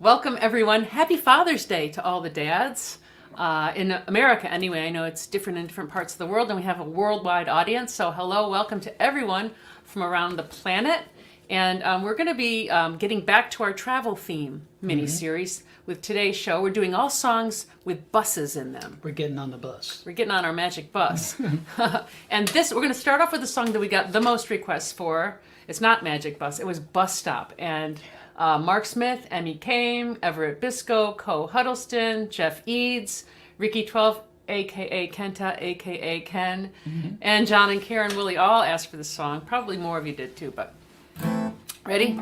Welcome, everyone. Happy Father's Day to all the dads. In America, anyway. I know it's different in different parts of the world, and we have a worldwide audience. So hello, welcome to everyone from around the planet. And we're going to be getting back to our travel theme mini-series with today's show. We're doing all songs with buses in them. We're getting on the bus. We're getting on our magic bus. And we're going to start off with a song that we got the most requests for. It's not Magic Bus, it was Bus Stop. And Mark Smith, Emmy Kame, Everett Biscoe, Co Huddleston, Jeff Eads, Ricky 12, a.k.a. Kenta, a.k.a. Ken, and John and Karen Willie all asked for this song. Probably more of you did too, but ready?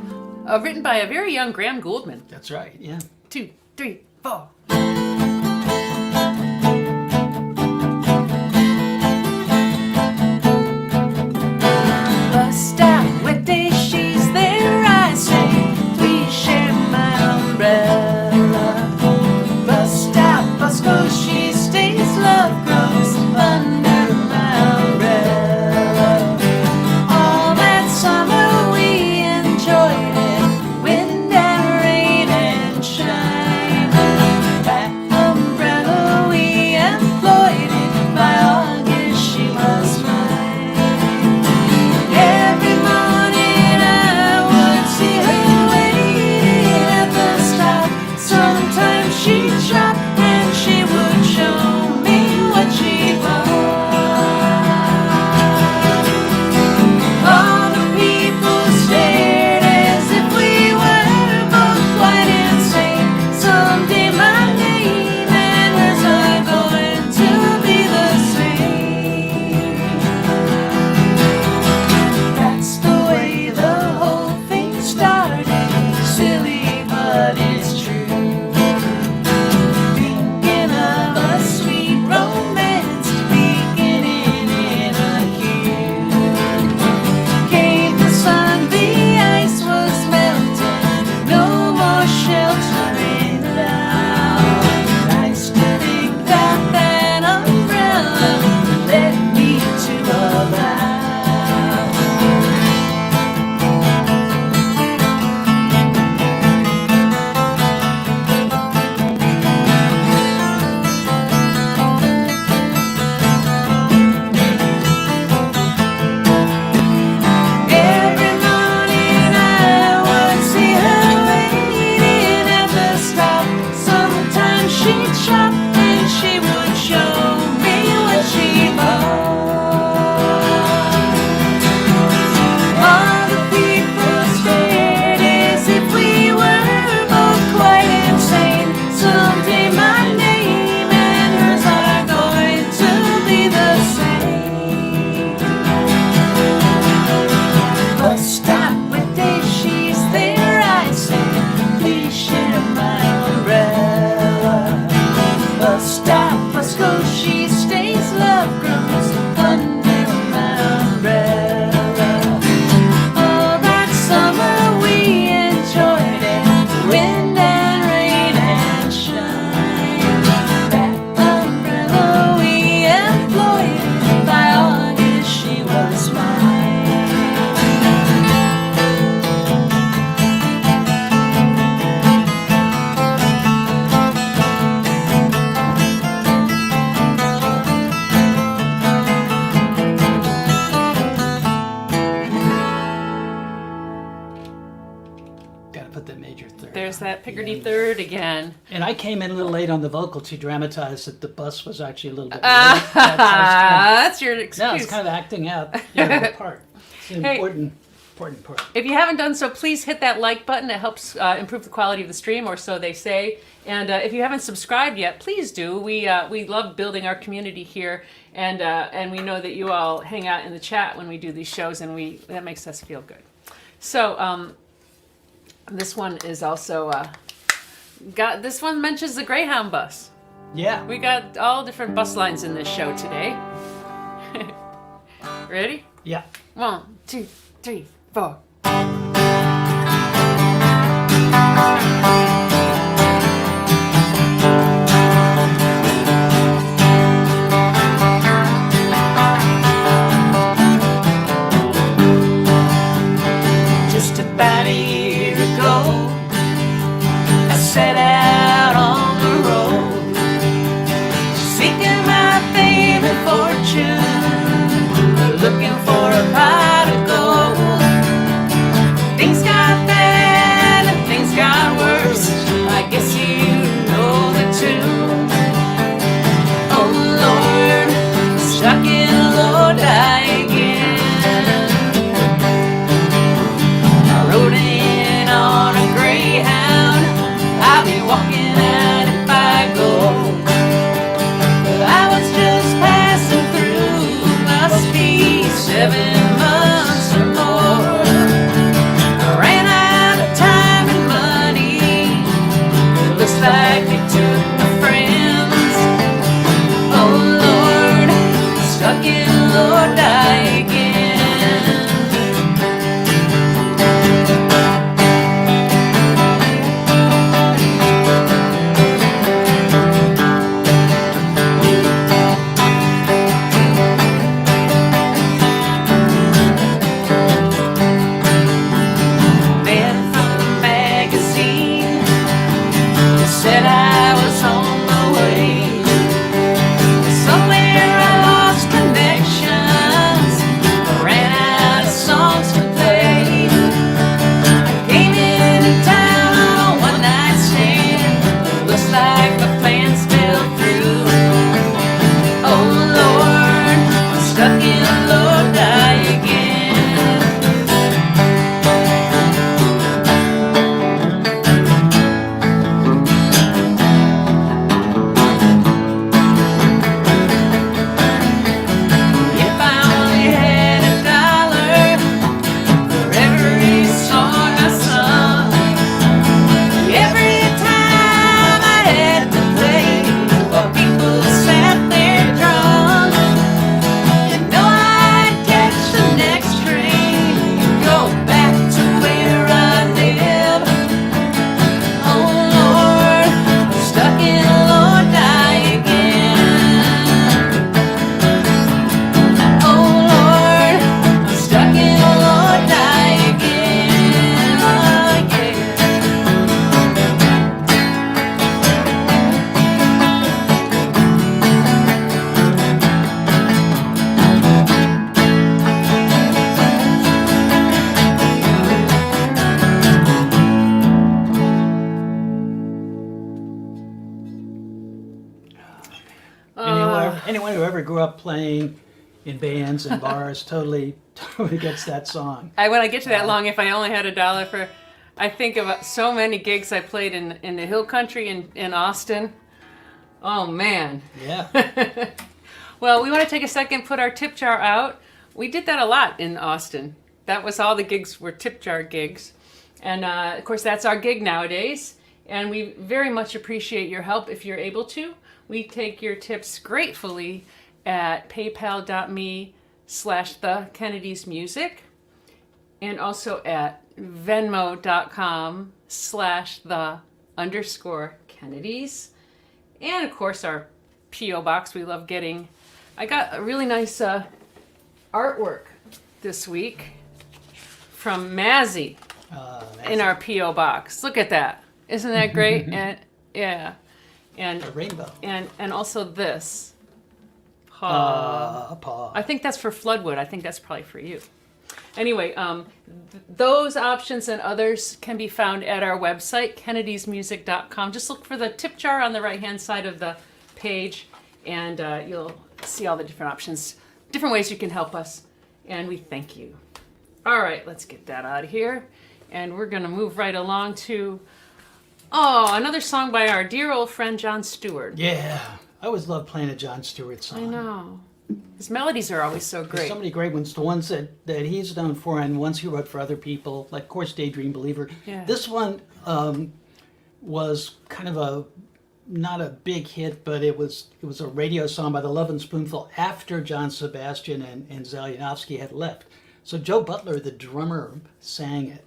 Written by a very young Graham Gouldman. That's right, yeah. 2, 3, 4. Bus stop, wet day, she's there, I say, please share my umbrella. Bus stop, bus goes, she stays, love grows under my umbrella. All that summer we enjoyed it, wind and rain and shine. That umbrella we employed it, by August she was mine. Every morning I would see her waiting at the stop. Sometimes she'd shop and she would show me what she bought. All the people stared as if we were both quite insane. Someday my name and hers are going to be the same. That's the way the whole thing started. Silly, but it's true. Thinking of a sweet romance beginning in a queue. Came the sun, the ice was melting, no more sheltering now. Nice to think that that umbrella led me to a vow. Every morning I would see her waiting at the stop. Sometimes she'd shop and she would show me what she bought. All the people stared as if we were both quite insane. Someday my name and hers are going to be the same. Bus stop, wet day, she's there, I say, please share my umbrella. Bus stop, bus goes, she stays, love grows under my umbrella. All that summer we enjoyed it, wind and rain and shine. That umbrella we employed, by August she was mine. Gotta put that major third. There's that Picardy third again. And I came in a little late on the vocal to dramatize that the bus was actually a little bit late. That's your excuse. No, it's kind of acting out the part. It's an Hey. important part. If you haven't done so, please hit that like button. It helps improve the quality of the stream, or so they say. And if you haven't subscribed yet, please do. We love building our community here, and we know that you all hang out in the chat when we do these shows, and that makes us feel good. So this one is also this one mentions the Greyhound bus. Yeah. We got all different bus lines in this show today. Ready? Yeah. 1, 2, 3, 4. Just about a year ago, Anyone who ever grew up playing in bands and bars totally gets that song. When I get to that long, if I only had $1 for, I think of so many gigs I played in the hill country in Austin. Oh man. Yeah. Well, we want to take a second, put our tip jar out. We did that a lot in Austin. That was all the gigs were tip jar gigs. And of course, that's our gig nowadays. And we very much appreciate your help if you're able to. We take your tips gratefully at paypal.me/thekennedysmusic and also at venmo.com/the_Kennedys. And of course, our P.O. box we love getting. I got a really nice artwork this week from Mazzy in our P.O. box. Look at that. Isn't that great? And yeah. And A rainbow. and also this. Paw. I think that's for Floodwood. I think that's probably for you. Anyway, those options and others can be found at our website, kennedysmusic.com. Just look for the tip jar on the right-hand side of the page, and you'll see all the different options, different ways you can help us, and we thank you. All right, let's get that out of here, and we're going to move right along to, another song by our dear old friend John Stewart. Yeah. I always love playing a John Stewart song. I know. His melodies are always so There's great. so many great ones. The ones that he's known for and ones he wrote for other people, like, of course, Daydream Believer. Yeah. This one was kind of not a big hit, but it was a radio song by the Lovin' Spoonful after John Sebastian and Zalyanovsky had left. So Joe Butler, the drummer, sang it.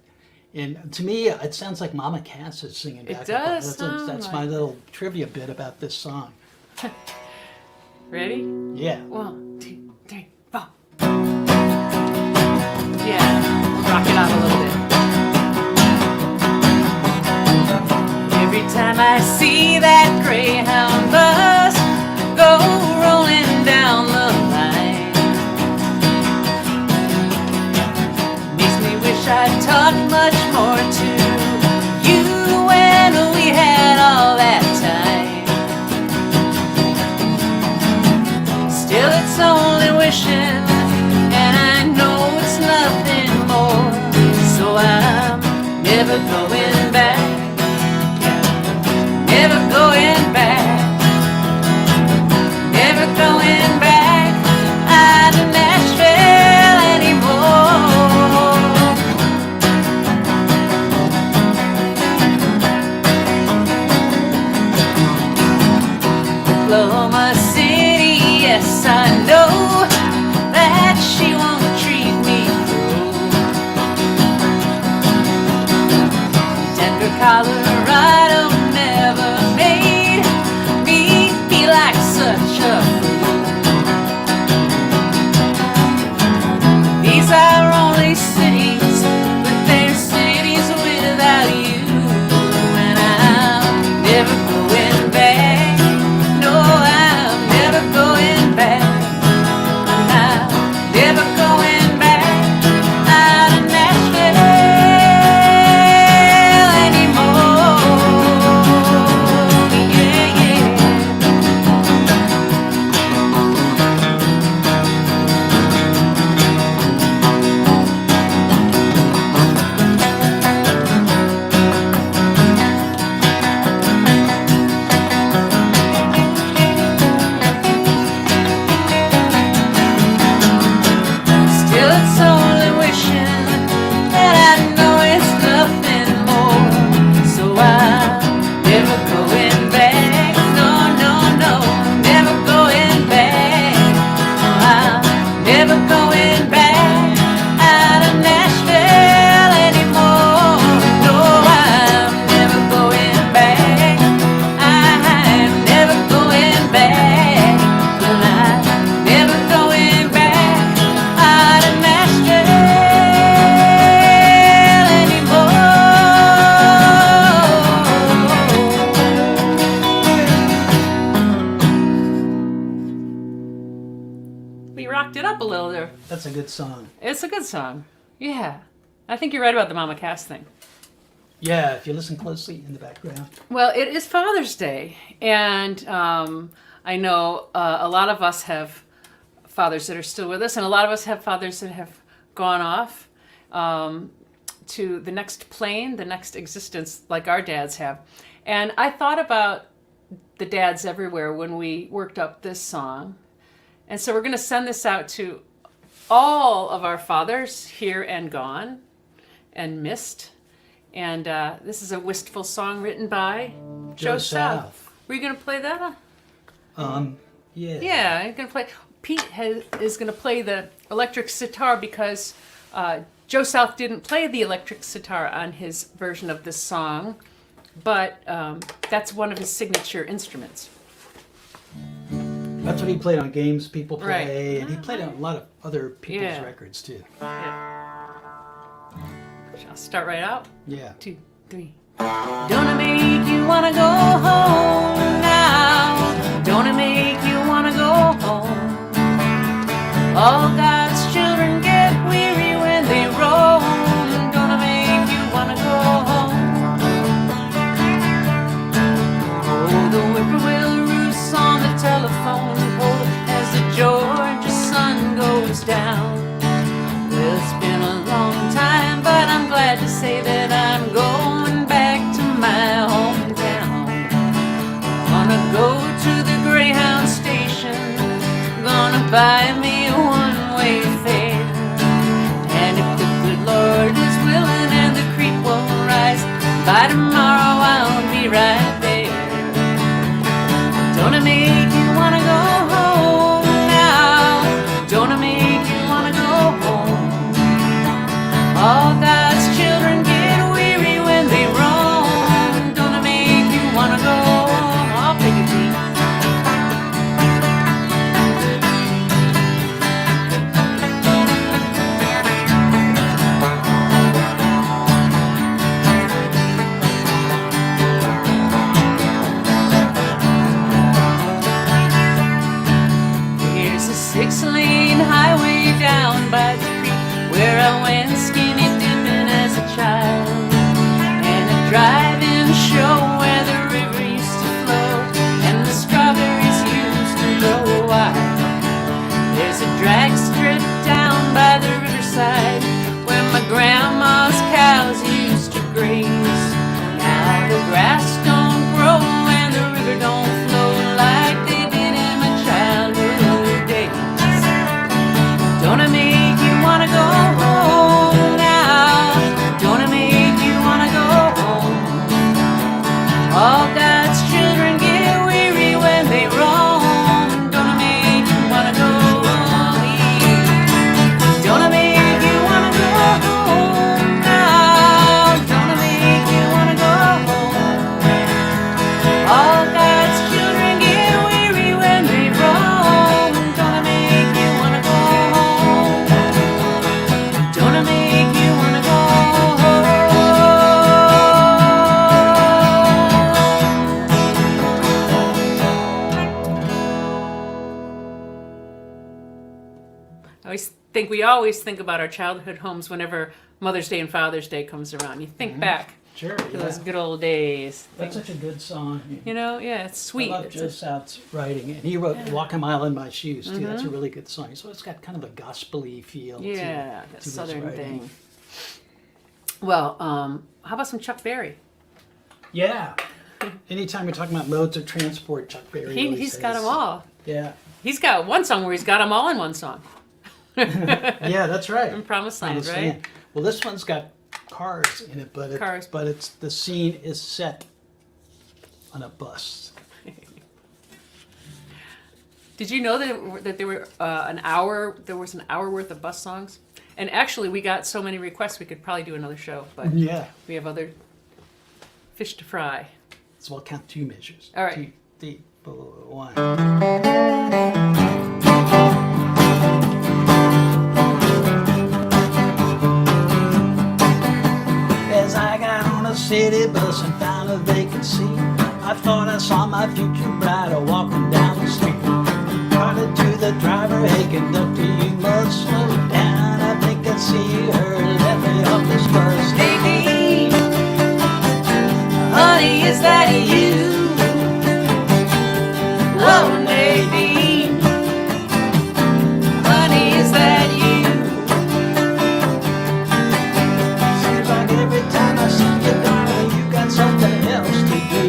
And to me, it sounds like Mama Cass is singing back. It does That's sound my like- little trivia bit about this song. Ready? Yeah. 1, 2, 3, 4. Yeah, we'll rock it out a little bit. Every time I see that Greyhound bus go rolling down the line, makes me wish I'd talked much more to you when we had all that time. Still, it's only wishing, and I know it's nothing more. So I'm never going back, never going back, never going back out of Nashville anymore. Oklahoma City, yes, I know that she won't treat me cruel. Denver, Colorado never made me feel like such a fool. These are only cities, but they're cities without you. And I'm never going back. No, I'm never going back. I'm never going back out of Nashville anymore. Yeah, yeah. Still, it's only wishing that I know it's nothing more. So I'm never going back. No, no, no, never going back. I'm never going back out of Nashville anymore. No, I'm never going back. I'm never going back. Well, I'm never going back out of Nashville anymore. We rocked it up a little there. That's a good song. It's a good song. Yeah. I think you're right about the Mama Cass thing. Yeah, if you listen closely in the background. Well, it is Father's Day, and I know a lot of us have fathers that are still with us, and a lot of us have fathers that have gone off to the next plane, the next existence, like our dads have. And I thought about the dads everywhere when we worked up this song. And so we're going to send this out to all of our fathers here and gone and missed. And this is a wistful song written by Joe South. Were you going to play that? Yeah. Yeah, I'm going to play. Pete is going to play the electric sitar because Joe South didn't play the electric sitar on his version of this song, but that's one of his signature instruments. That's what he played on games people play, Right. and he played on a lot of other people's Yeah. records too. Yeah. Shall I start right out? Yeah. 2, 3. Don't it make you wanna go home now? Don't it make you wanna go home? All God's children get weary when they roam. Don't it make you wanna go home? Oh, the whippoorwill roosts on the telephone pole as the Georgia sun goes down. Well, it's been a long time, but I'm glad to say that I'm going back to my hometown. Gonna go to the Greyhound station, gonna buy me a one-way fare. And if the good Lord is willing and the creek won't rise, by tomorrow I'll be right there. Don't it make you wanna go home now? Don't it make you wanna go home? All God's children get weary when they roam. Don't it make you wanna go home? I'll take it, Pete. Here's a 6-lane highway down by the creek where I went skinny dipping as a child, and a drive-in show where the river used to flow and the strawberries used to grow wild. There's a drag strip down by the riverside where my grandma's cows used to graze. Now the grass don't grow and the river don't flow like they did in my childhood days. Don't it make you wanna go home now? Don't it make you wanna go home? All God's children get weary when they roam. Don't it make you wanna go home? Don't it make you wanna go home now? Don't it make you wanna go home? All God's children get weary when they roam. Don't it make you wanna go home? Don't it make you wanna go home? We always think about our childhood homes whenever Mother's Day and Father's Day comes around. You think back Sure. to those good old days. That's such a good song. You know, yeah, it's sweet. I love It's Joe South's writing, and he wrote "Walk a Mile in My Shoes" too. That's a really good song. So it's got kind of a gospel-y feel. yeah, to that his southern writing. thing. Well, how about some Chuck Berry? Yeah. Anytime you're talking about modes of transport, Chuck Berry. He's got them all. Yeah. He's got one song where he's got them all in one song. Yeah, that's right. In Promised Land, Promised right? Land. Well, this one's got cars in it, but Cars. it's the scene is set on a bus. Did you know that there were an hour? There was an hour worth of bus songs, and actually we got so many requests we could probably do another show, but Yeah. we have other fish to fry. So we'll count 2 measures. All right. 2, 3, 4, 1. As I got on a city bus and found a vacant seat, I thought I saw my future bride walking down the street. Parted to the driver, hey conductor, you must slow down. I think I see her. Let me off this bus. Nadine, Honey, is that you? Oh, Nadine. Honey, is that you? Seems like every time I see you, darling, you got something else to do.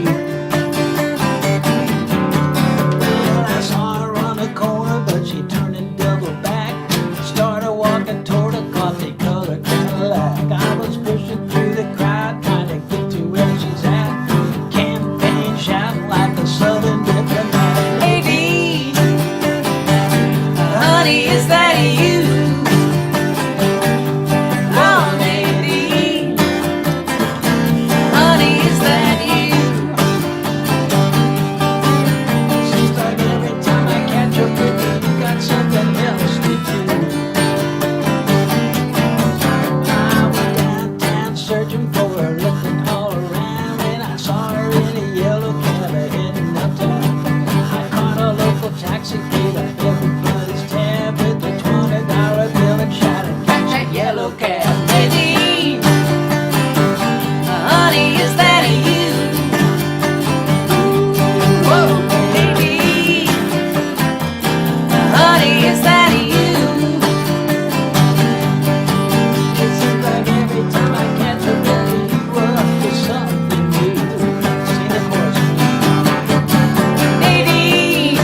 Well, I saw her on the corner, but she turned and doubled back. Started walking toward a coffee-colored Cadillac. I was pushing through the crowd, trying to get to where she's at. Campaign shouting like a southern diplomat. Nadine. Honey, is that you? Oh, Nadine. Honey, is that you? Seems like every time I catch up with you, you got something else to do. I went downtown searching for her, looking all around, and I saw her in a yellow cab heading uptown. I caught a local taxi, paid up everybody's tab with a $20 bill and shouted, "Catch that yellow cab." Nadine. Honey, is that you? Whoa, Nadine. Honey, is that you? It seems like every time I catch up with you, you were up to something new. Sing the chorus. Nadine.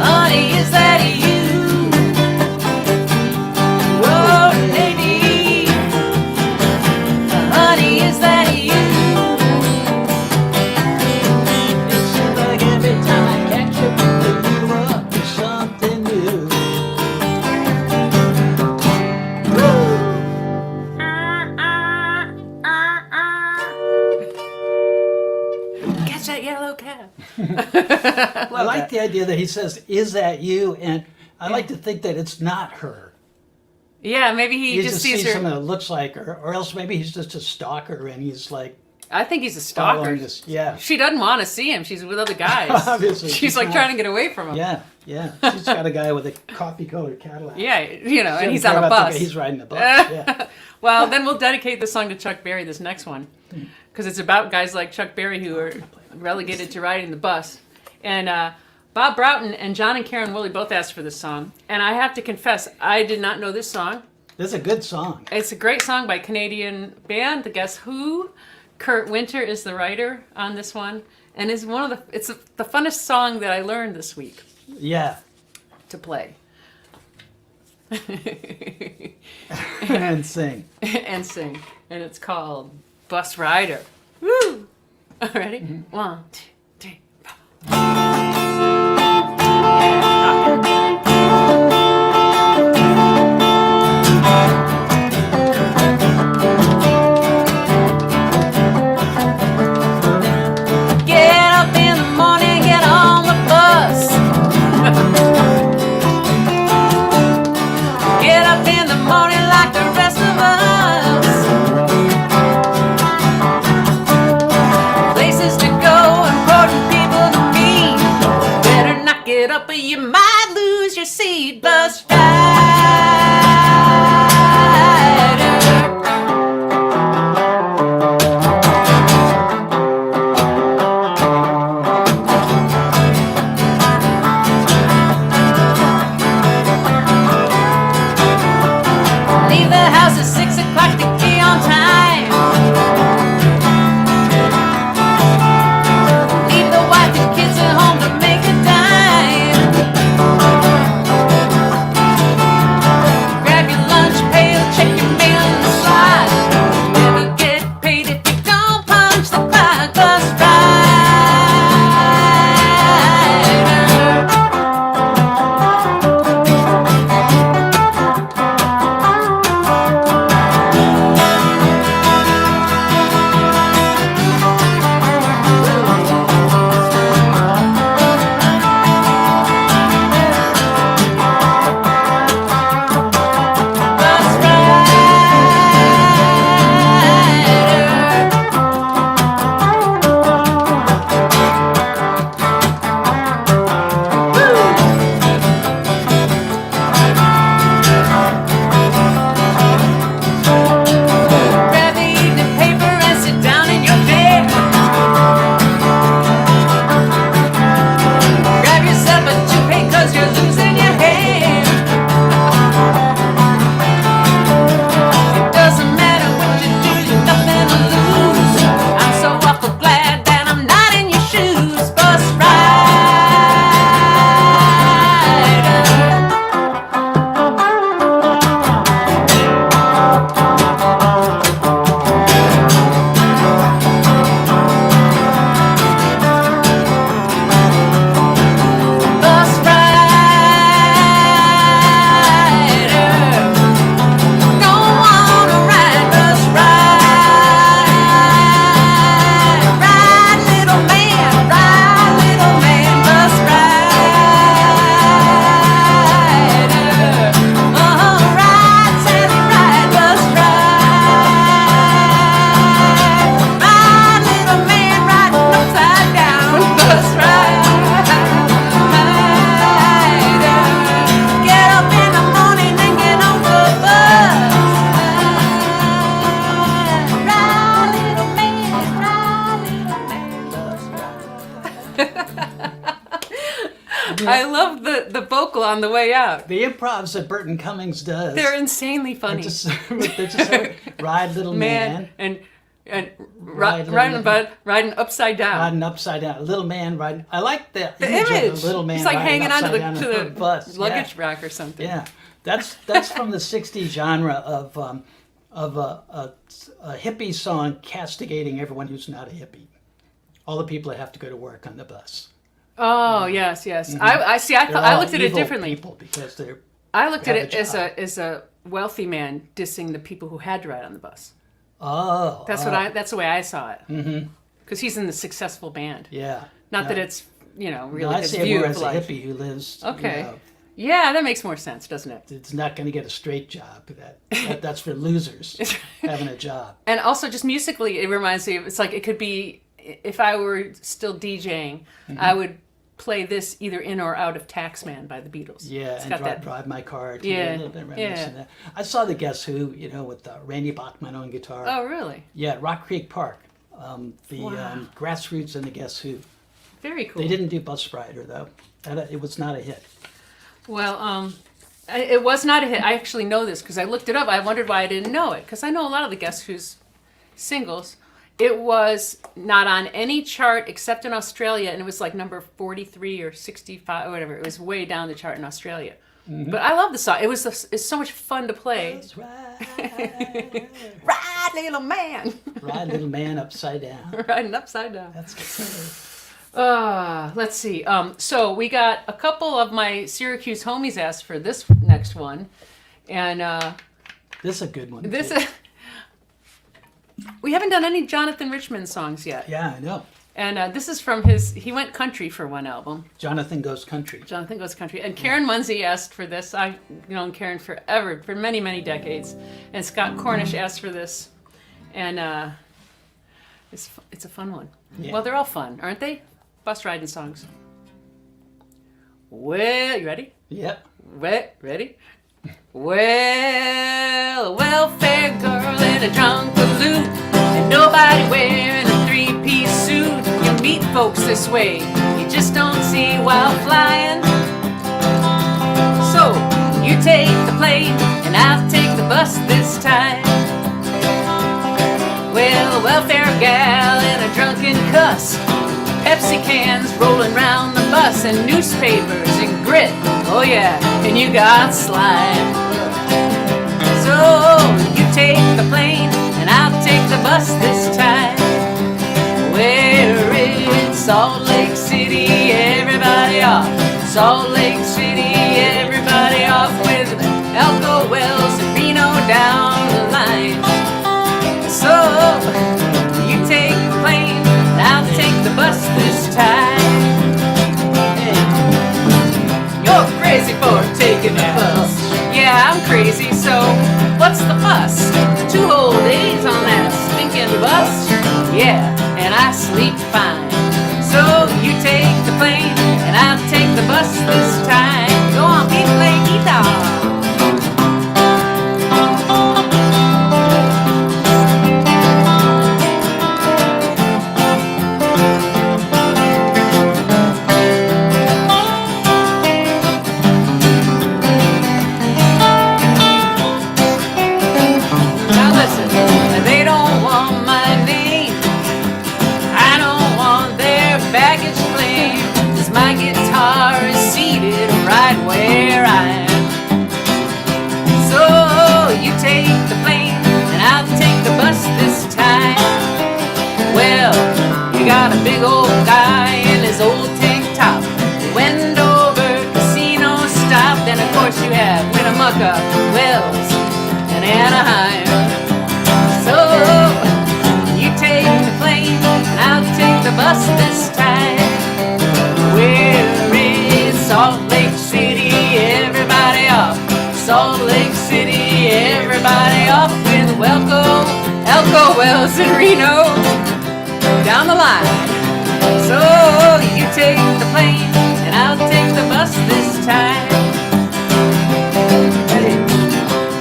Honey, is that you? Whoa, Nadine. Honey, is that you? It seems like every time I catch up with you, you were up to something new. Catch that yellow cab. I like the idea that he says, "Is that you?" And I like to think that it's not her. Yeah, maybe he He just sees sees her. someone that looks like her, or else maybe he's just a stalker and he's like I think he's a stalker. following this. Yeah, She doesn't want to see him. She's with other guys. Obviously, She's she's like not. trying to get away from him. yeah. She's got a guy with a coffee-colored Cadillac. Yeah, you know, She and he's doesn't on care a about the bus. guy, he's riding the bus. Yeah. Well, then we'll dedicate the song to Chuck Berry, this next one, because it's about guys like Chuck Berry who are relegated to riding the bus. And Bob Broughton and John and Karen Woolley both asked for this song. And I have to confess, I did not know this song. This is a good song. It's a great song by Canadian band, the Guess Who. Kurt Winter is the writer on this one. And it's the funnest song that I learned this week Yeah. to play. And sing. And sing. And it's called Bus Rider. Woo! Ready? 1, 2, 3, 4. Get up in the morning, get on the bus. Get up in the morning like the rest of us. Places to go, important people to meet. I love the vocal on the way out. The improvs that Burton Cummings does. They're insanely funny. They're just ride little man. And riding upside down. Riding upside down. A little man riding. I like the image. Of a little man. It's like riding hanging onto upside the bus. luggage rack or something. Yeah, that's from the '60s genre of a hippie song castigating everyone who's not a hippie. All the people that have to go to work on the bus. Oh yes. Mm-hmm. I see. I looked at it differently. People because they're. I looked at it as a wealthy man dissing the people who had to ride on the bus. Oh. That's the way I saw it. Mm-hmm. Because he's in the successful band. Yeah. Not that it's really I his see view more of as a life. hippie who lives. Okay. Yeah, that makes more sense, doesn't it? It's not going to get a straight job. That's for losers having a job. And also, just musically, it reminds me of, it's like it could be, if I were still DJing, I would play this either in or out of Taxman by the Beatles. Yeah, it's and got drive my car. To Yeah, a little bit yeah. reminiscent of that. I saw the Guess Who, with Randy Bachman on guitar. Oh, really? Yeah, at Rock Creek Park. Wow. Grassroots and the Guess Who. Very cool. They didn't do Bus Rider though. It was not a hit. Well, it was not a hit. I actually know this because I looked it up. I wondered why I didn't know it because I know a lot of the Guess Who's singles. It was not on any chart except in Australia, and it was like number 43 or 65 or whatever. It was way down the chart in Australia. Mm-hmm. But I love the song. It's so much fun to play. Ride, little man. Ride, little man, upside down. Riding upside down. That's good. Let's see. So we got a couple of my Syracuse homies asked for this next one, and this is a good one. We haven't done any Jonathan Richmond songs yet. Yeah, I know. And this is from he went country for one album. Jonathan Goes Country. Jonathan Goes Country. And Karen Munsey asked for this. I've known Karen forever, for many, many decades. And Scott Cornish asked for this. And it's a fun one. Yeah. Well, they're all fun, aren't they? Bus riding songs. Well, you ready? Yep. Ready? Well, a welfare girl in a drunk balloon, and nobody wearing a three-piece suit. You meet folks this way, you just don't see while flying. So, you take the plane, and I'll take the bus this time. Well, a welfare gal in a drunken cuss, Pepsi cans rolling round the bus, and newspapers and grit, oh yeah, and you got slime. So you take the plane, and I'll take the bus this time. We're in Salt Lake City, everybody off. Salt Lake City, everybody off with Elko, Wells, and Reno down the line. So you take the plane, and I'll take the bus this time. Hey. You're crazy for taking the bus. Yeah, I'm crazy, so what's the fuss? 2 whole days on that stinking bus? Yeah, and I sleep fine. So you take the plane, and I'll take the bus this time. Go on, Pete, play guitar. Got a big old guy in his old tank top, Wendover casino stop, and of course you have Winnemucca, Wells, and Anaheim. So you take the plane, and I'll take the bus this time. We're in Salt Lake City, everybody off. Salt Lake City, everybody off with Elko, Wells, and Reno down the line. So you take the plane, and I'll take the bus this time. Hey,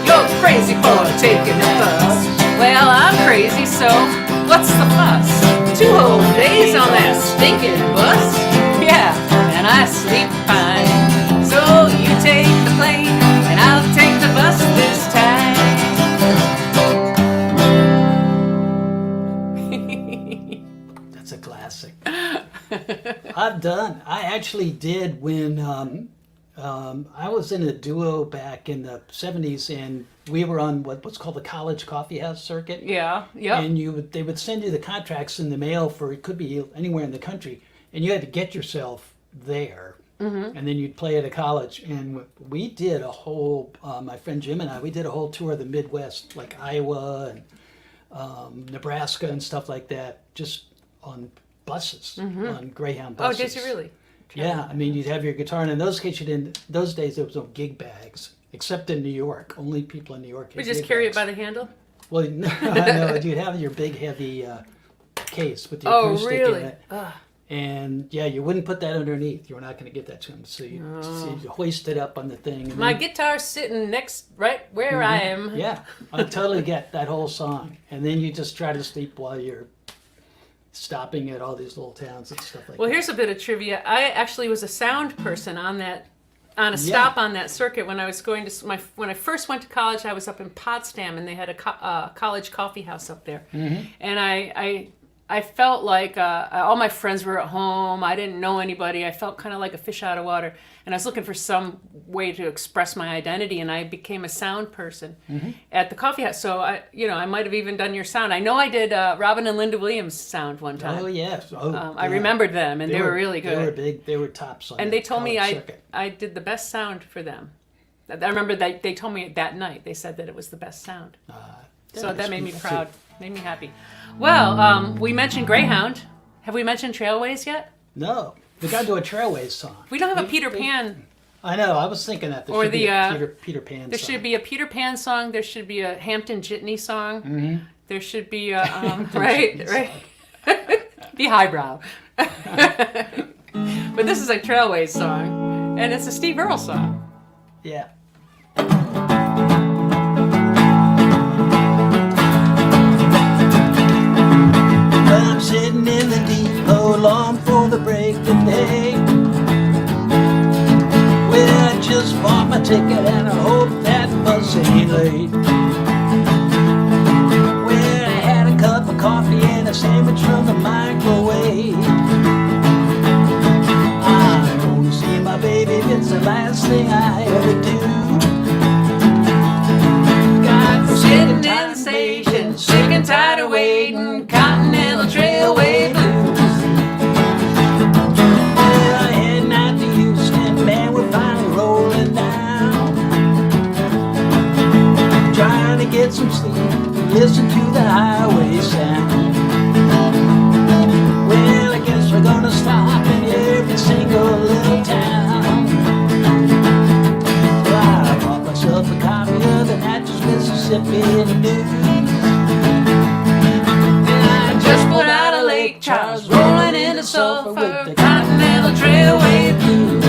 you're crazy for taking the bus. Well, I'm crazy, so what's the fuss? 2 whole days on that stinking bus? Yeah, and I sleep fine. It's a classic. I actually did when I was in a duo back in the 70s, and we were on what's called the college coffee house circuit. Yeah, yep. And they would send you the contracts in the mail for, it could be anywhere in the country, and you had to get yourself there. And then you'd play at a college. And we did a whole, my friend Jim and I, we did a whole tour of the Midwest, like Iowa and Nebraska and stuff like that, just on buses, on Greyhound Oh, buses. did you really? Yeah, I mean, you'd have your guitar, and in those those days there was no gig bags, except in New York. Only people in New York had We just gig carry bags. it by the handle? Well, no, I know. You'd have your big, heavy case with the Oh, acoustic really? in it. And yeah, you wouldn't put that underneath. You were not going to give that to him. So you hoist it up on the thing. And My then, guitar's sitting right where I am. yeah, I totally get that whole song. And then you just try to sleep while you're stopping at all these little towns and stuff like Well, that. here's a bit of trivia. I actually was a sound person on a stop on that circuit when I was going to when I first went to college. I was up in Potsdam, and they had a college coffee house up there, and I felt like all my friends were at home. I didn't know anybody. I felt kind of like a fish out of water, and I was looking for some way to express my identity, and I became a sound person at the coffee house. So I might have even done your sound. I know I did Robin and Linda Williams' sound one time. Oh, yes. I remembered them, and they were really good. They were big. They were tops on And the they told me college circuit. I did the best sound for them. I remember that they told me that night. They said that it was the best sound. So that made me proud. Made me happy. Well, we mentioned Greyhound. Have we mentioned Trailways yet? No. We got to do a Trailways song. We don't have a Peter Pan. I know. I was thinking that. There Or should be the, a Peter Pan There song. should be a Peter Pan song. There should be a Hampton Jitney song. There should be a, right. Be highbrow. But this is a Trailways song, and it's a Steve Earle song. Yeah. I'm sitting in the depot long for the break today. Well, I just bought my ticket and I hope that bus ain't late. Well, I had a cup of coffee and a sandwich from the microwave. I'm gonna see my baby, it's the last thing I ever do. Got Sitting in the station, sick and tired of waiting, Continental Trailway blues. Well, I heading out to Houston, man, we're finally rolling down. Trying to get some sleep, listen to the highway sound. Well, I guess we're gonna stop in every single little town. Well, I bought myself a copy of the Natchez, Mississippi News. Just pulled out of Lake Charles, rolling into Sulphur, Continental Trailway blues.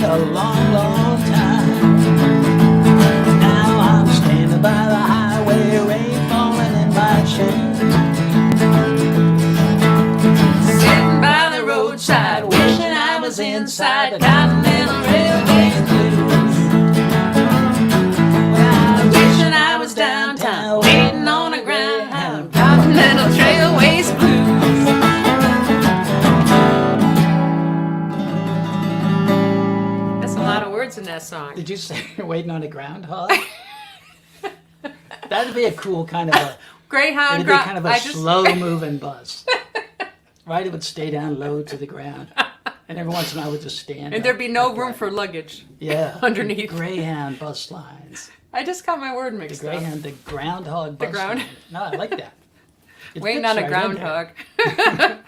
A long, long time. Now I'm standing by the highway, rain falling in my shoes. Sitting by the roadside, wishing I was inside the Continental Railway blues. Well, wishing I was downtown, waiting on a Greyhound, Continental Trailways blues. In that song. Did you say you're waiting on a groundhog? That'd be a cool kind of a Greyhound. It'd be kind of a slow-moving bus, right? It would stay down low to the ground, and every once in a while, I would just stand. And there'd be no room for luggage. Yeah, underneath. Greyhound bus lines. I just got my word mixed up. Greyhound, the groundhog bus. ground- No, I like that. It Waiting fits on a right in there. groundhog.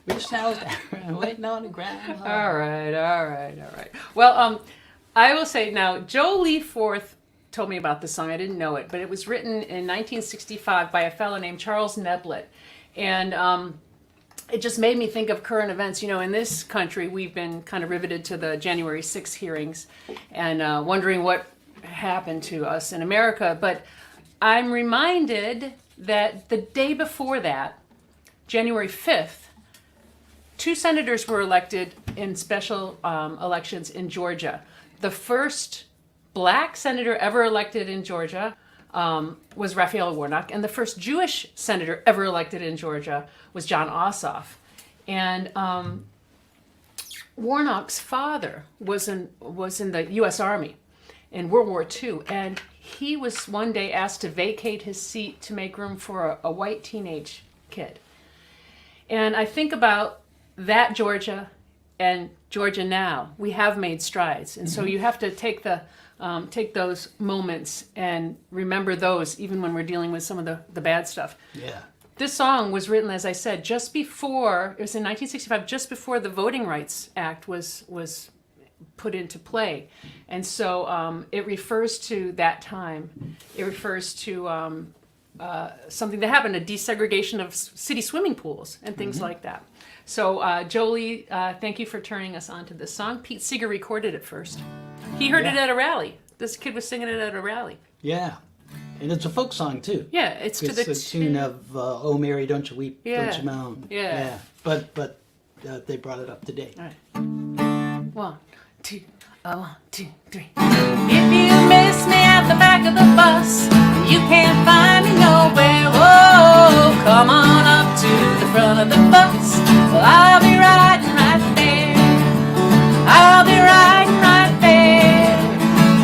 We're just now waiting on a groundhog. All right. Well, I will say now, Joe Lee Forth told me about this song. I didn't know it, but it was written in 1965 by a fellow named Charles Neblett. And it just made me think of current events. You know, in this country, we've been kind of riveted to the January 6th hearings and wondering what happened to us in America. But I'm reminded that the day before that, January 5th, 2 senators were elected in special elections in Georgia. The first black senator ever elected in Georgia was Raphael Warnock, and the first Jewish senator ever elected in Georgia was John Ossoff. And Warnock's father was in the U.S. Army in World War II, and he was one day asked to vacate his seat to make room for a white teenage kid. And I think about that Georgia and Georgia now. We have made strides, and so you have to take those moments and remember those, even when we're dealing with some of the bad stuff. Yeah. This song was written, as I said, just before, it was in 1965, just before the Voting Rights Act was put into play. And so it refers to that time. It refers to something that happened, a desegregation of city swimming pools and things like that. So Jolie, thank you for turning us on to this song. Pete Seeger recorded it first. He heard it at a rally. This kid was singing it at a rally. Yeah. And it's a folk song, too. Yeah, it's to the tune of Oh Mary, Don't You Weep, Yeah. Don't You Moan. Yeah. But they brought it up today. All right. 1, 2, 1, 2, 3. If you miss me at the back of the bus, you can't find me nowhere. Whoa, come on up to the front of the bus. Well, I'll be riding right there. I'll be riding right there.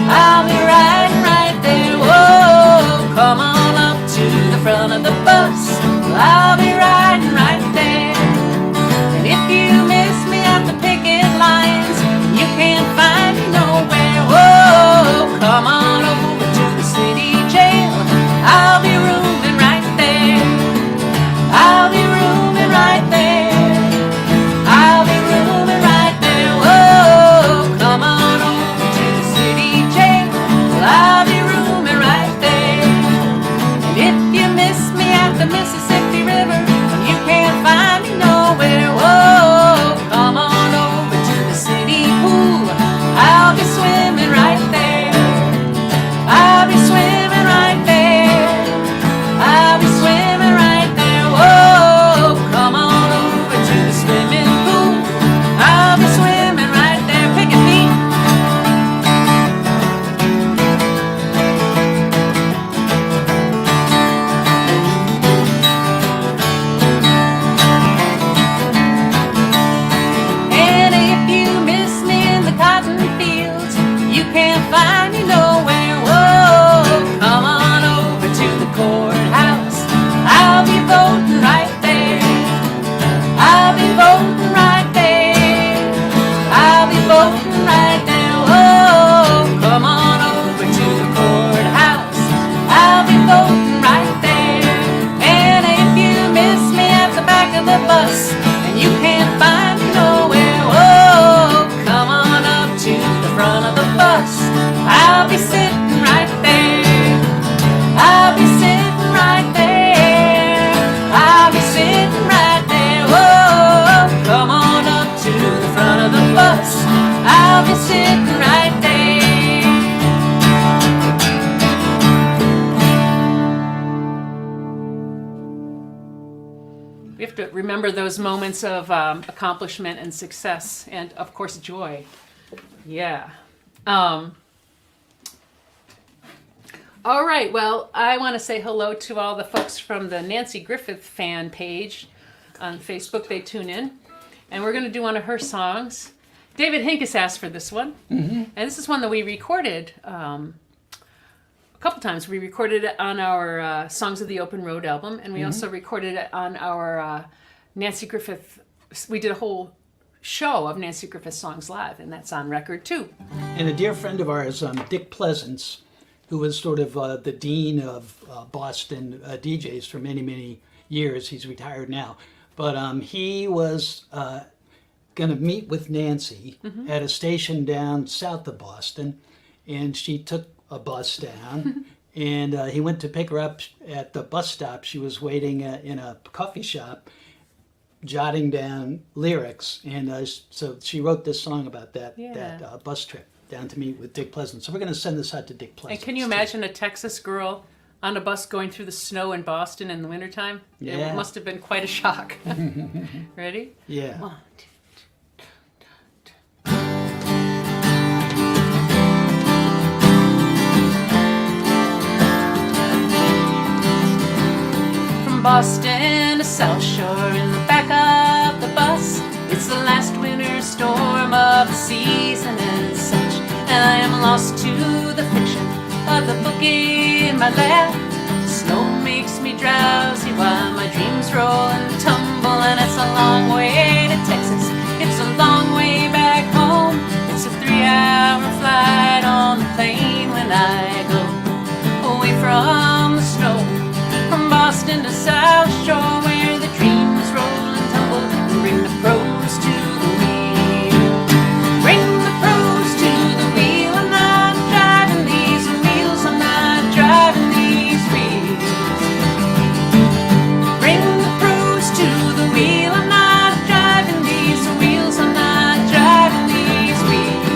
I'll be riding right there. Whoa, come on up to the front of the bus. Well, I'll be riding right there. And if you miss me at the picket lines, you can't find me nowhere. Whoa, come on over to the city jail. I'll be rooming right there. I'll be rooming right there. I'll be rooming right there. Whoa, come on over to the city jail. Well, I'll be rooming right there. And if you miss me at the Mississippi River, you can't find me nowhere. Whoa, come on over to the city pool. I'll be swimming right there. I'll be swimming right there. I'll be swimming right there. Whoa, come on over to the swimming pool. I'll be swimming right there. Pick a feet. And if you miss me in the cotton fields, you can't find me nowhere. Whoa, come on over to the courthouse. I'll be voting right there. I'll be voting right there. I'll be voting right there. Whoa, come on over to the courthouse. I'll be voting right there. And if you miss me at the back of the bus and you can't find me nowhere, whoa, come on up to the front of the bus. I'll be sitting right there. I'll be sitting right there. I'll be sitting right there. Whoa, come on up to the front of the bus. I'll be sitting right there. We have to remember those moments of accomplishment and success, and of course joy. Yeah. All right. Well, I want to say hello to all the folks from the Nancy Griffith fan page on Facebook. They tune in, and we're going to do one of her songs. David Hinckus asked for this one, and this is one that we recorded a couple times. We recorded it on our Songs of the Open Road album, and we also recorded it on our Nancy Griffith. We did a whole show of Nancy Griffith songs live, and that's on record too. And a dear friend of ours, Dick Pleasance, who was sort of the dean of Boston DJs for many, many years. He's retired now. But he was going to meet with Nancy at a station down south of Boston, and she took a bus down, and he went to pick her up at the bus stop. She was waiting in a coffee shop, jotting down lyrics, and so she wrote this song about that bus trip down to meet with Dick Pleasant. So we're going to send this out to Dick Pleasant. And can you imagine a Texas girl on a bus going through the snow in Boston in the wintertime? Yeah. It must have been quite a shock. Ready? Yeah. 1, 2. From Boston to South Shore in the back of the bus, it's the last winter storm of the season and such. And I am lost to the fiction of the book in my lap. The snow makes me drowsy while my dreams roll and tumble. And it's a long way to Texas, it's a long way back home. It's a 3-hour flight on the plane when I go away from the snow. From Boston to South Shore, where the dreams roll and tumble, and bring the pros to the wheel. Bring the pros to the wheel. I'm not driving these wheels, I'm not driving these wheels. Bring the pros to the wheel. I'm not driving these wheels, I'm not driving these wheels.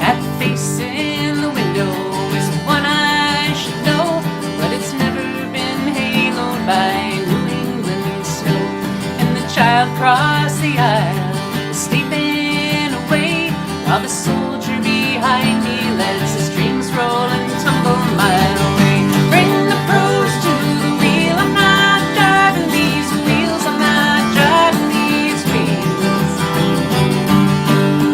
That face in the window is one I should know, but it's never been haloed by New England snow. And the child across the aisle is sleeping away, while the soldier behind me lets his dreams roll and tumble a mile away. Bring the pros to the wheel. I'm not driving these wheels, I'm not driving these wheels.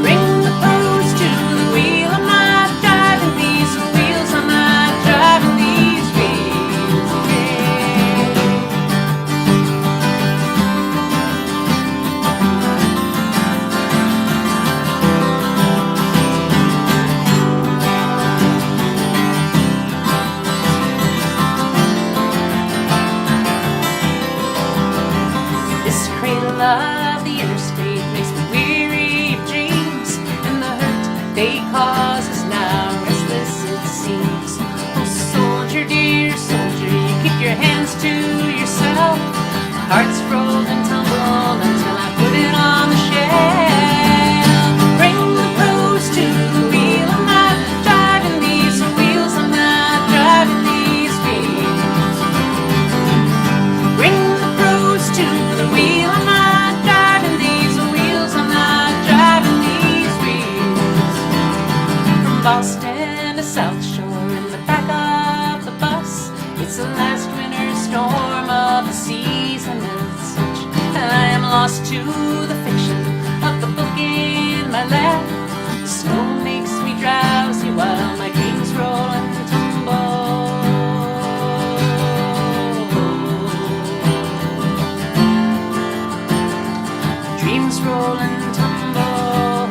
Bring the pros to the wheel. I'm not driving these wheels, I'm not driving these wheels. This cradle of the interstate makes me weary of dreams, and the hurt they cause is now restless it seems. Oh soldier, dear soldier, you keep your hands to yourself. My heart's rolled and tumbled until I put it on the shelf. Bring the pros to the wheel. I'm not driving these wheels, I'm not driving these wheels. Bring the pros to the wheel. I'm not driving these wheels, I'm not driving these wheels. From Boston to South Shore in the back of the bus, it's the last winter storm of the season and such. And I am lost to the fiction of the book in my lap. The snow makes me drowsy while my dreams roll and tumble. Dreams roll and tumble.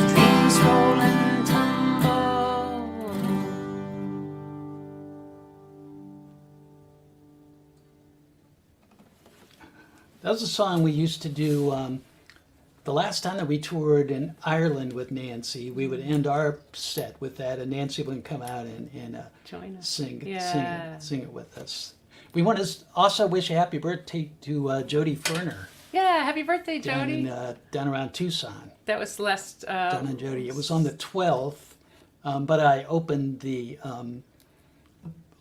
Dreams roll and tumble. That was a song we used to do the last time that we toured in Ireland with Nancy. We would end our set with that, and Nancy would come out and Join us. sing Yeah. it with us. We want to also wish a happy birthday to Jody Ferner Yeah, happy birthday, down, Jody. down around Tucson. That was last. Down in Jody. It was on the 12th, but I opened the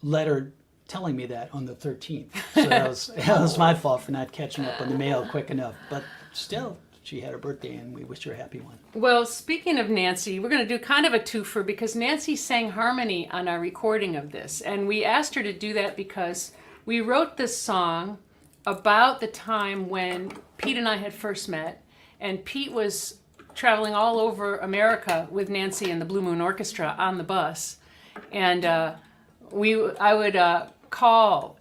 letter telling me that on the 13th. So that was my fault for not catching up on the mail quick enough. But still, she had her birthday, and we wish her a happy one. Well, speaking of Nancy, we're going to do kind of a twofer because Nancy sang harmony on our recording of this. And we asked her to do that because we wrote this song about the time when Pete and I had first met. And Pete was traveling all over America with Nancy and the Blue Moon Orchestra on the bus. and I would call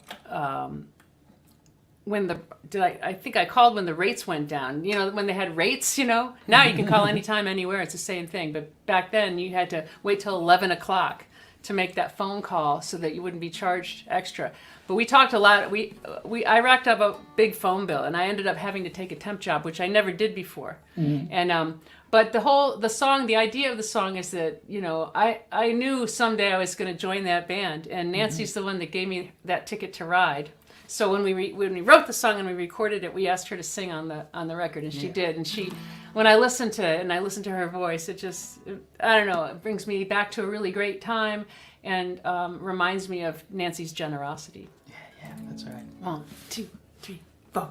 when I think I called when the rates went down. You know, when they had rates. You know, now you can call anytime, anywhere. It's the same thing. But back then, you had to wait till 11 o'clock to make that phone call so that you wouldn't be charged extra. But we talked a lot. I racked up a big phone bill, and I ended up having to take a temp job, which I never did before. And but the idea of the song is that, you know, I knew someday I was going to join that band, and Nancy's the one that gave me that ticket to ride. So when we wrote the song and we recorded it, we asked her to sing on the record, and she did. And when I listened to it and I listened to her voice, it brings me back to a really great time, and reminds me of Nancy's generosity. Yeah, that's right. 1, 2, 3, 4.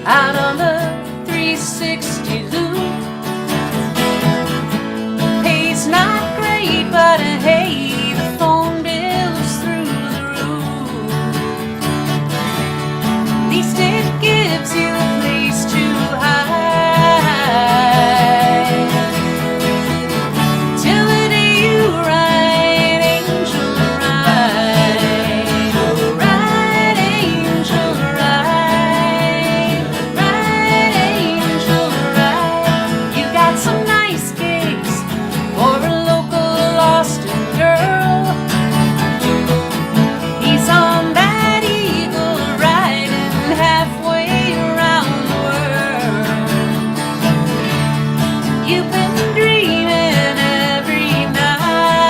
Out on the 360 loop. Pay's not great, but hey, the phone bill's through the roof. At least it gives you a place to hide. Till the day you ride, angel ride. Oh, ride, angel ride. Some nice gigs for a local Austin girl. He's on that eagle riding halfway around the world. You've been dreaming every night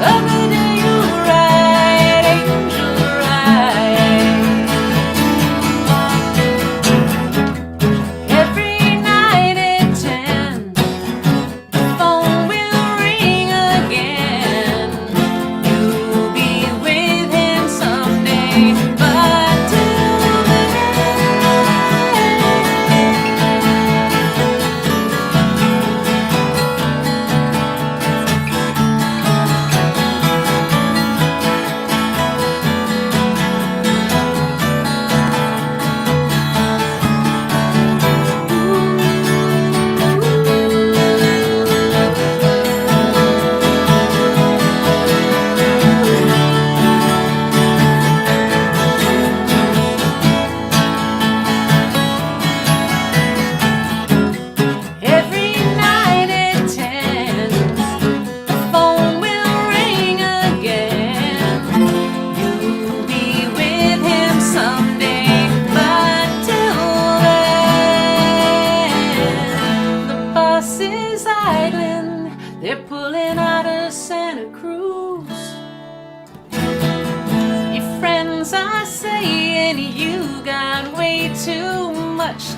of the day you ride, angel ride.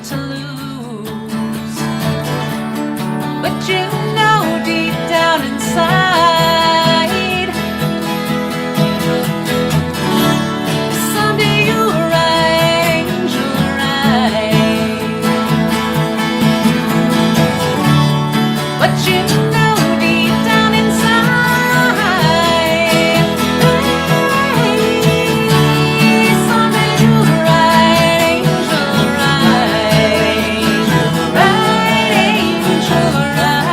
To lose, but you know deep down inside, someday you'll ride, angel ride. But you know deep down inside, someday you'll ride, angel ride. Ride, angel ride.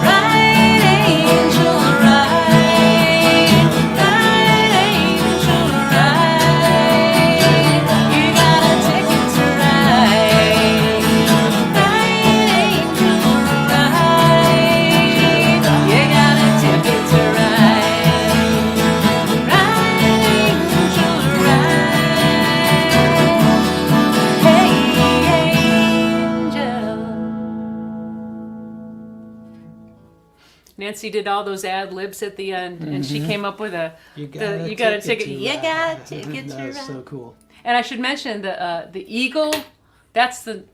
Ride, angel ride. Ride, angel ride. You got a ticket to ride. Ride, angel ride. You got a ticket to ride. Ride, angel ride. Hey, angel. Nancy did all those ad libs at the end, and she came up with You you got a ticket. You got a ticket to That was ride. so cool. And I should mention the Eagle. That's the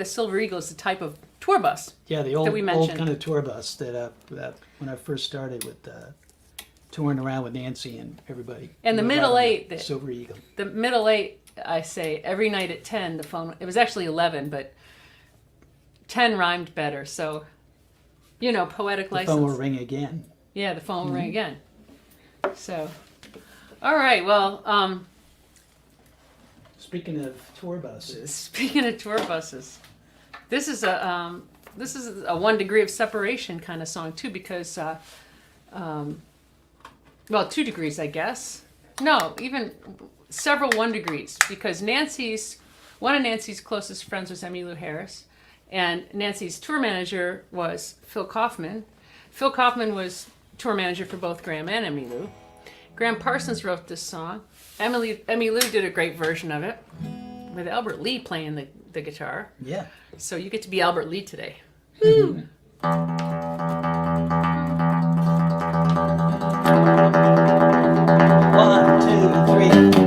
Silver Eagle is the type of tour bus. Yeah, the we old mentioned. kind of tour bus that when I first started with touring around with Nancy and everybody. And the we were middle riding eight, the Silver Eagle. the middle eight I say every night at 10, the phone, it was actually 11, but 10 rhymed better. So, poetic The license. phone will ring again. Yeah, the phone will ring again. So, all right. Well, Speaking of tour buses, speaking of tour buses, this is a 1 degree of separation kind of song too, because 2 degrees, I guess. No, even several 1 degrees, because one of Nancy's closest friends was Emmylou Harris, and Nancy's tour manager was Phil Kaufman. Phil Kaufman was tour manager for both Graham and Emmylou. Graham Parsons wrote this song. Emmylou did a great version of it with Albert Lee playing the guitar. yeah. So you get to be Albert Lee today. One, two, three.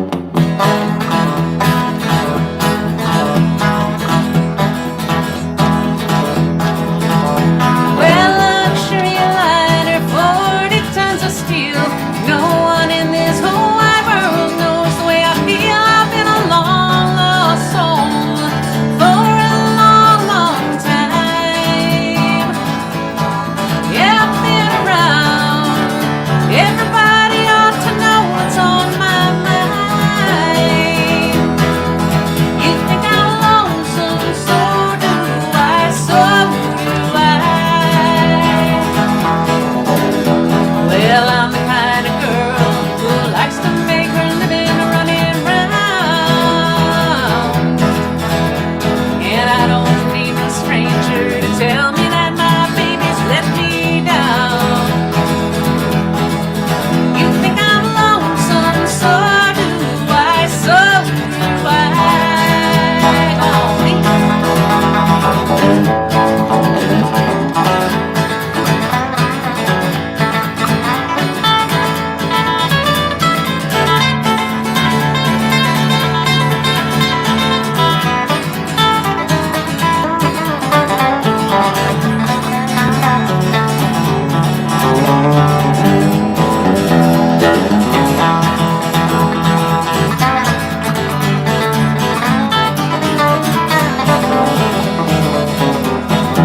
Well, luxury liner, 40 tons of steel. No one in this whole wide world knows the way I feel. I've been a long lost soul for a long, long time. Yeah, I've been around. Everybody ought to know what's on my mind. You think I'm lonesome, so do I, so do I. Well, I'm the kind of girl who likes to make her living running round. And I don't need a stranger to tell me that my baby's let me down. You think I'm lonesome, so do I, so do I. Oh, me.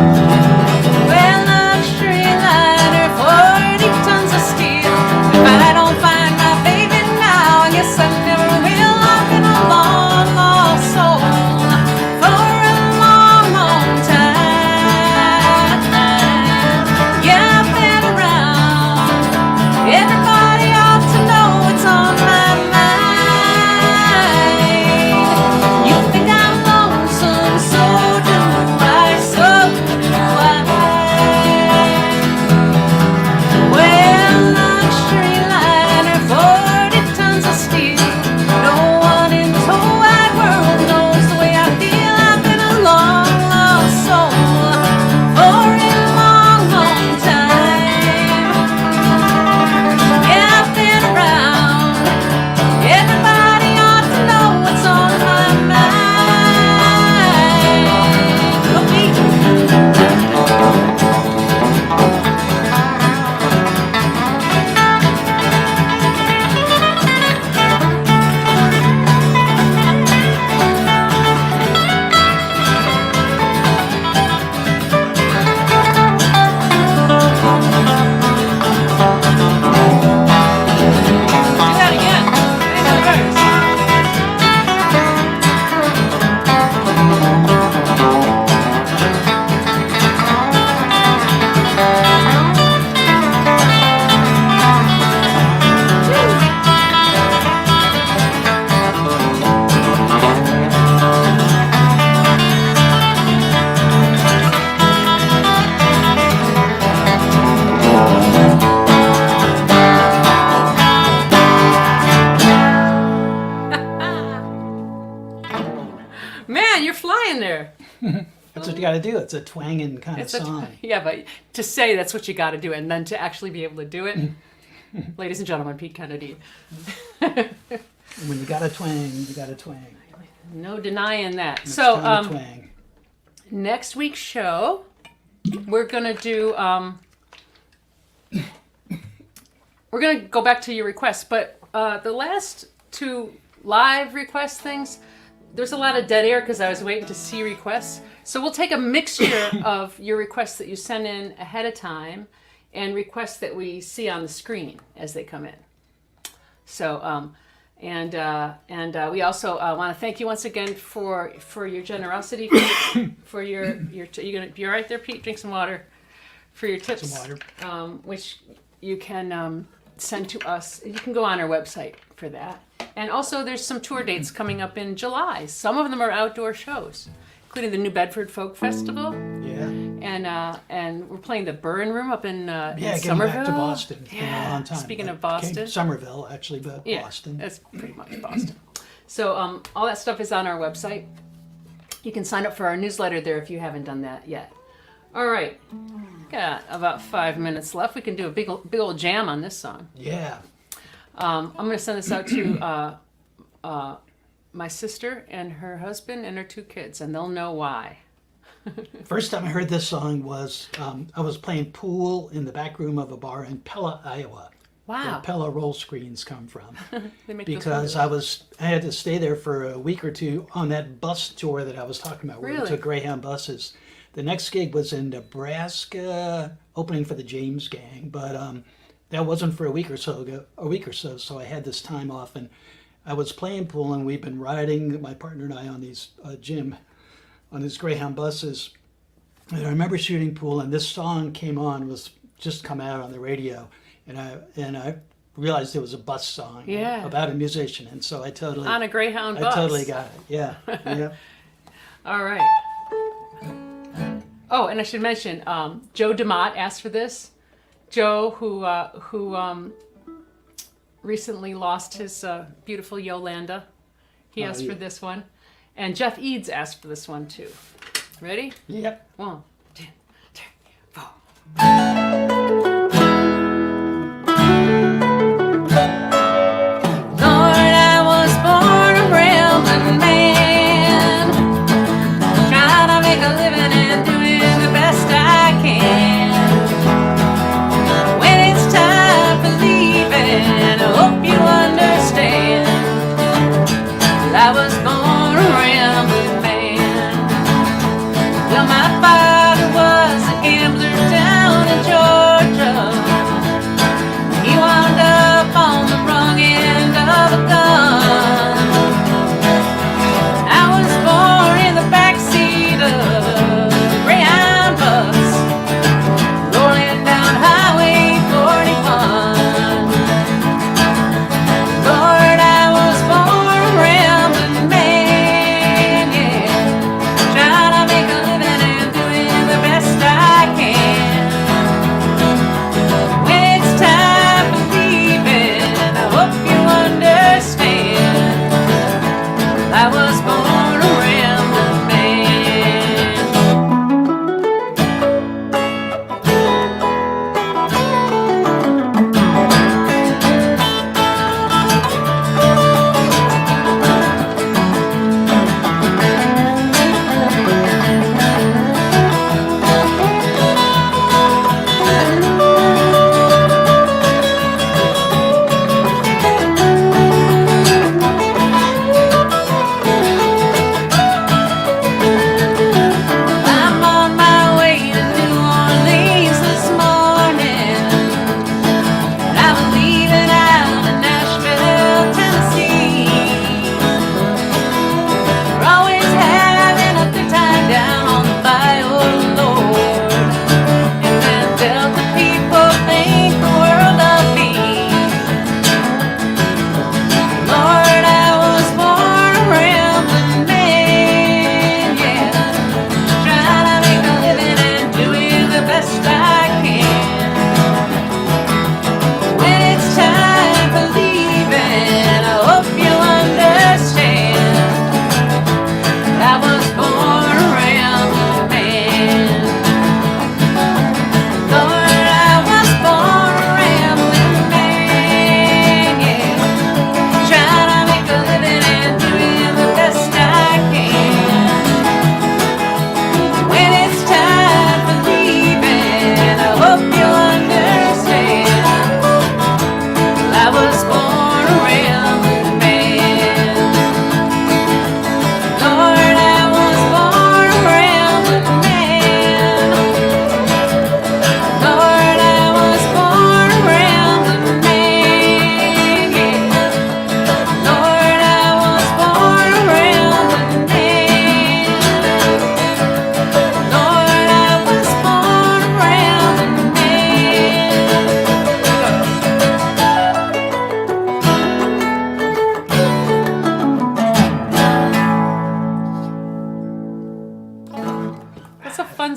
Well, luxury liner, 40 tons of steel. If I don't find my baby now, I guess I never will. I've been a long lost soul for a long, long time. Yeah, I've been around. Everybody ought to know what's on my mind. You think I'm lonesome, so do I, so do I. Well, luxury liner, 40 tons of steel. No one in this whole wide world knows the way I feel. I've been a long lost soul for a long, long time. Yeah, I've been around. Everybody ought to know what's on my mind. Look me. Do that again. Ain't no verse. Man, you're flying there. That's what you got to do. It's a twanging kind of song. Yeah, but to say that's what you got to do, and then to actually be able to do it, ladies and gentlemen, Pete Kennedy. When you got to twang, you got to twang. No denying that. It's So, time to twang. next week's show, we're gonna do. We're gonna go back to your requests, but the last two live request things, there's a lot of dead air because I was waiting to see requests. So we'll take a mixture of your requests that you send in ahead of time and requests that we see on the screen as they come in. So, we also want to thank you once again for your generosity, for your you're gonna be all right there, Pete. Drink some water. For your tips, Some water. Which you can send to us. You can go on our website for that. And also, there's some tour dates coming up in July. Some of them are outdoor shows, including the New Bedford Folk Festival. Yeah. And we're playing the Burn Room up in Getting Somerville. back to Boston. It's been a long time. Speaking of I Boston. came to Somerville, actually, but Yeah, Boston. that's pretty much Boston. So all that stuff is on our website. You can sign up for our newsletter there if you haven't done that yet. All right. Got about 5 minutes left. We can do a big old jam on this song. Yeah. I'm going to send this out to my sister and her husband and her 2 kids, and they'll know why. First time I heard this song was I was playing pool in the back room of a bar in Pella, Iowa. Wow. Where Pella roll screens come from. They make those Because I had to stay there for a week or two on that bus tour that I was talking about, where we Really? took Greyhound buses. The next gig was in Nebraska, opening for the James Gang, but that wasn't for a week or so. So I had this time off, and I was playing pool, and we've been riding, my partner and I, on these on these Greyhound buses. And I remember shooting pool, and this song came on, was just come out on the radio, and I realized it was a bus song about a musician, and so I totally on a Greyhound bus. I totally got it. Yeah, yeah. All right. Oh, and I should mention, Joe DeMott asked for this. Joe, who recently lost his beautiful Yolanda, he asked for this one. And Jeff Eads asked for this one too. Ready? Yep. 1, 2, 3, 4. Lord, I was born a rambling man, trying to make a living and doing the best I can. When it's time for leaving, I hope you understand. I was born a rambling man. Well, my father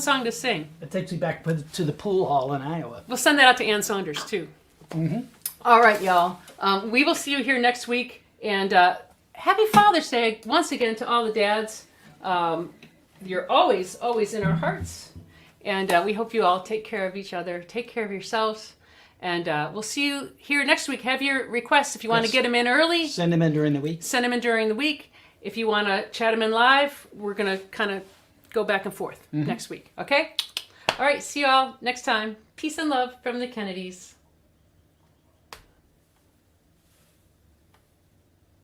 song to sing? It takes me back to the pool hall in Iowa. We'll send that out to Ann Saunders, too. Mm-hmm. All right, y'all. We will see you here next week. And happy Father's Day once again to all the dads. You're always, always in our hearts. And we hope you all take care of each other. Take care of yourselves. And we'll see you here next week. Have your requests. If you want to get them in early, send them in during the week. Send them in during the week. If you want to chat them in live, we're going to kind of go back and forth next week. Okay? All right. See you all next time. Peace and love from the Kennedys.